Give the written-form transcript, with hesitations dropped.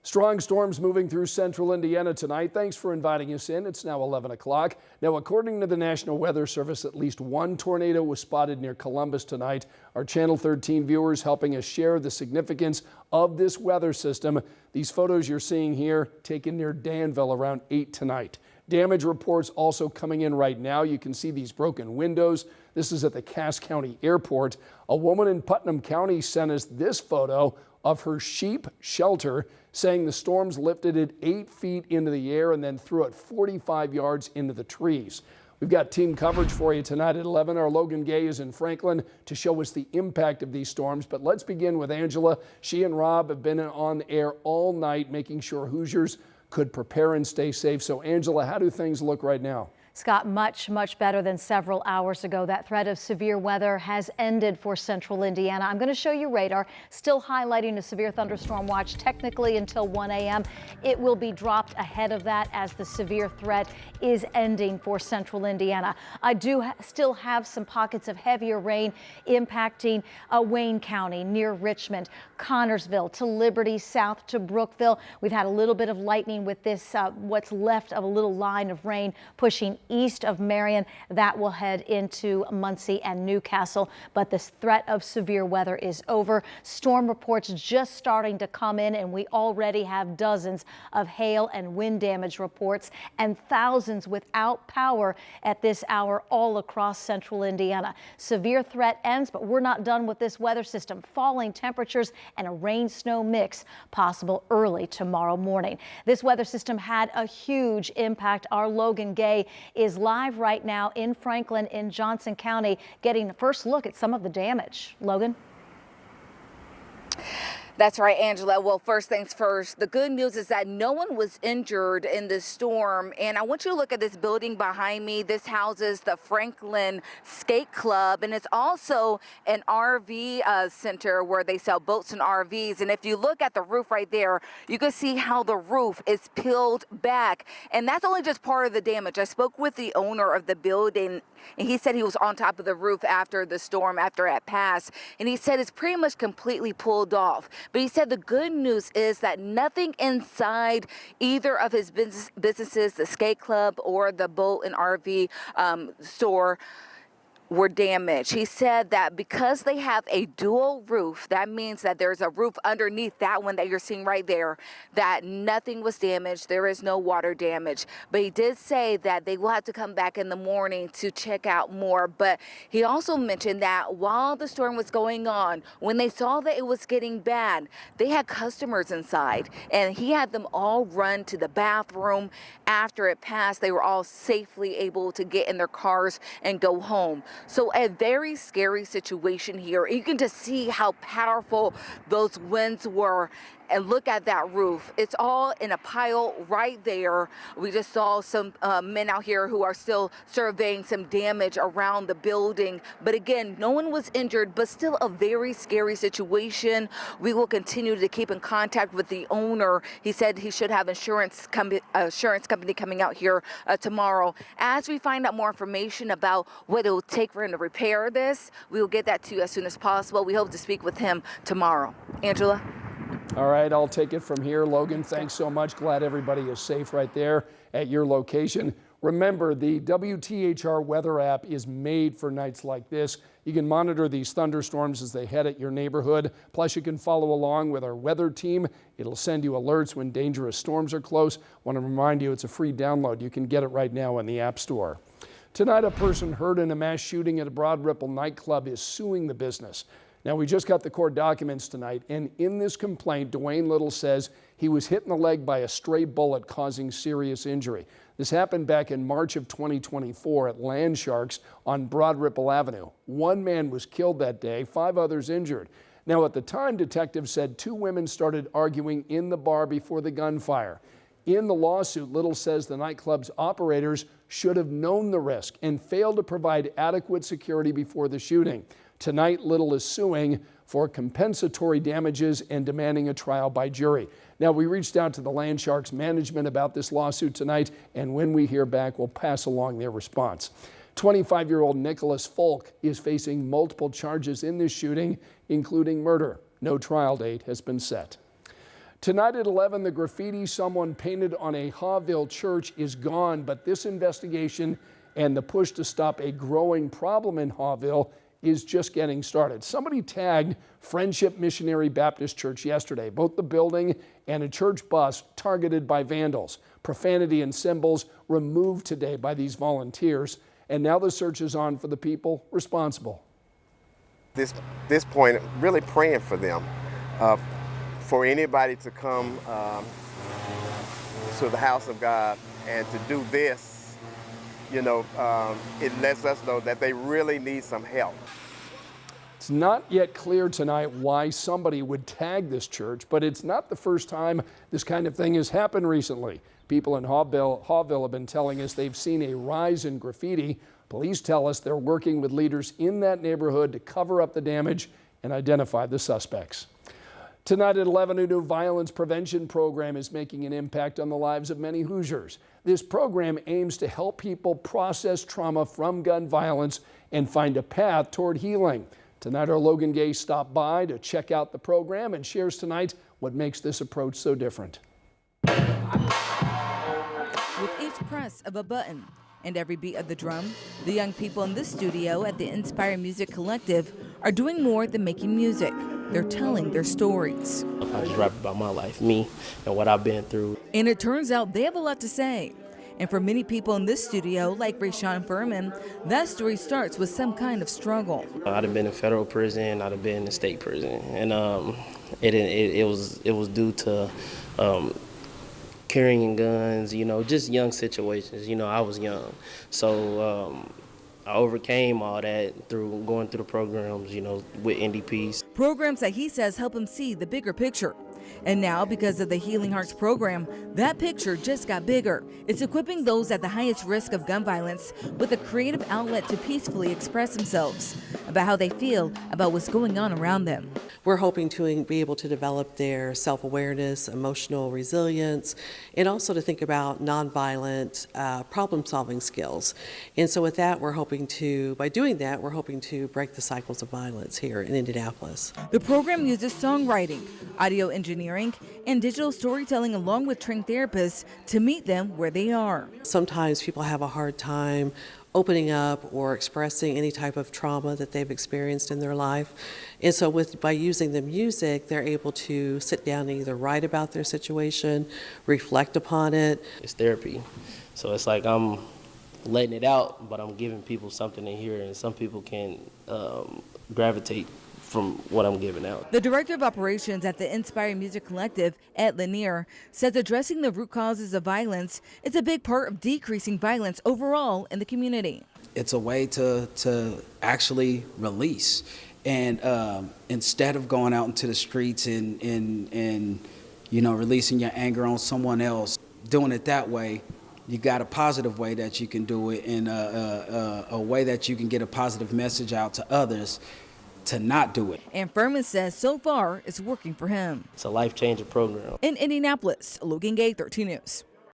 Strong storms moving through central Indiana tonight. Thanks for inviting us in. It's now 11 o'clock. Now, according to the National Weather Service, at least one tornado was spotted near Columbus tonight. Our Channel 13 viewers helping us share the significance of this weather system. These photos you're seeing here taken near Danville around 8 tonight. Damage reports also coming in right now. You can see these broken windows. This is at the Cass County Airport. A woman in Putnam County sent us this photo of her sheep shelter, saying the storms lifted it 8 feet into the air and then threw it 45 yards into the trees. We've got team coverage for you tonight at 11. Our Logan Gay is in Franklin to show us the impact of these storms. But let's begin with Angela. She and Rob have been on air all night, making sure Hoosiers could prepare and stay safe. So, Angela, how do things look right now? Scott, much better than several hours ago. That threat of severe weather has ended for central Indiana. I'm going to show you radar, still highlighting a severe thunderstorm watch technically until 1 a.m. It will be dropped ahead of that as the severe threat is ending for central Indiana. I do still have some pockets of heavier rain impacting Wayne County near Richmond, Connorsville to Liberty, south to Brookville. We've had a little bit of lightning with this, what's left of a little line of rain pushing east of Marion. That will head into Muncie and Newcastle, but this threat of severe weather is over. Storm reports just starting to come in, and we already have dozens of hail and wind damage reports and thousands without power at this hour all across central Indiana. Severe threat ends, but we're not done with this weather system. Falling temperatures and a rain-snow mix possible early tomorrow morning. This weather system had a huge impact. Our Logan Gay is live right now in Franklin in Johnson County, getting a first look at some of the damage. Logan? That's right, Angela. Well, first things first, the good news is that no one was injured in this storm. And I want you to look at this building behind me. This houses the Franklin Skate Club, and it's also an RV center where they sell boats and RVs. And if you look at the roof right there, you can see how the roof is peeled back. And that's only just part of the damage. I spoke with the owner of the building, and he said he was on top of the roof after the storm, after it passed. And he said it's pretty much completely pulled off. But he said the good news is that nothing inside either of his businesses, the skate club or the boat and RV store, were damaged. He said that because they have a dual roof, that means that there's a roof underneath that one that you're seeing right there, that nothing was damaged. There is no water damage. But he did say that they will have to come back in the morning to check out more. But he also mentioned that while the storm was going on, when they saw that it was getting bad, they had customers inside, and he had them all run to the bathroom. After it passed, they were all safely able to get in their cars and go home. So a very scary situation here. You can just see how powerful those winds were. And look at that roof. It's all in a pile right there. We just saw some men out here who are still surveying some damage around the building. But again, no one was injured, but still a very scary situation. We will continue to keep in contact with the owner. He said he should have insurance company coming out here tomorrow. As we find out more information about what it will take for him to repair this, we will get that to you as soon as possible. We hope to speak with him tomorrow. Angela? All right, I'll take it from here. Logan, thanks so much. Glad everybody is safe right there at your location. Remember, the WTHR weather app is made for nights like this. You can monitor these thunderstorms as they head at your neighborhood. Plus, you can follow along with our weather team. It'll send you alerts when dangerous storms are close. Want to remind you, it's a free download. You can get it right now in the App Store. Tonight, a person hurt in a mass shooting at a Broad Ripple nightclub is suing the business. Now, we just got the court documents tonight, and in this complaint, Dwayne Little says he was hit in the leg by a stray bullet causing serious injury. This happened back in March of 2024 at Land Sharks on Broad Ripple Avenue. One man was killed that day, 5 others injured. Now, at the time, detectives said 2 women started arguing in the bar before the gunfire. In the lawsuit, Little says the nightclub's operators should have known the risk and failed to provide adequate security before the shooting. Tonight, Little is suing for compensatory damages and demanding a trial by jury. Now, we reached out to the Land Sharks management about this lawsuit tonight, and when we hear back, we'll pass along their response. 25-year-old Nicholas Folk is facing multiple charges in this shooting, including murder. No trial date has been set. Tonight at 11, the graffiti someone painted on a Hawville church is gone, but this investigation and the push to stop a growing problem in Hawville is just getting started. Somebody tagged Friendship Missionary Baptist Church yesterday, both the building and a church bus targeted by vandals. Profanity and symbols removed today by these volunteers, and now the search is on for the people responsible. This point, really praying for them, for anybody to come to the house of God and to do this. You know, it lets us know that they really need some help. It's not yet clear tonight why somebody would tag this church, but it's not the first time this kind of thing has happened recently. People in Hawville have been telling us they've seen a rise in graffiti. Police tell us they're working with leaders in that neighborhood to cover up the damage and identify the suspects. Tonight at 11, a new violence prevention program is making an impact on the lives of many Hoosiers. This program aims to help people process trauma from gun violence and find a path toward healing. Tonight, our Logan Gay stopped by to check out the program and shares tonight what makes this approach so different. With each press of a button and every beat of the drum, the young people in this studio at the Inspire Music Collective are doing more than making music. They're telling their stories. I just rap about my life, me, and what I've been through. And it turns out they have a lot to say. And for many people in this studio, like Rayshawn Furman, that story starts with some kind of struggle. I'd have been in federal prison, I'd have been in state prison, and it was due to carrying guns, you know, just young situations. You know, I was young, so I overcame all that through going through the programs, you know, with NDPs. Programs that he says help him see the bigger picture. And now, because of the Healing Hearts program, that picture just got bigger. It's equipping those at the highest risk of gun violence with a creative outlet to peacefully express themselves about how they feel about what's going on around them. We're hoping to be able to develop their self-awareness, emotional resilience, and also to think about nonviolent problem-solving skills. And so with that, by doing that, we're hoping to break the cycles of violence here in Indianapolis. The program uses songwriting, audio engineering, and digital storytelling along with trained therapists to meet them where they are. Sometimes people have a hard time opening up or expressing any type of trauma that they've experienced in their life. And so by using the music, they're able to sit down and either write about their situation, reflect upon it. It's therapy, so it's like I'm letting it out, but I'm giving people something to hear, and some people can gravitate from what I'm giving out. The director of operations at the Inspire Music Collective, Ed Lanier, says addressing the root causes of violence is a big part of decreasing violence overall in the community. It's a way to actually release, and instead of going out into the streets and you know, releasing your anger on someone else, doing it that way, you got a positive way that you can do it, and a way that you can get a positive message out to others to not do it. And Furman says so far it's working for him. It's a life-changing program. In Indianapolis, Logan Gay, 13 News.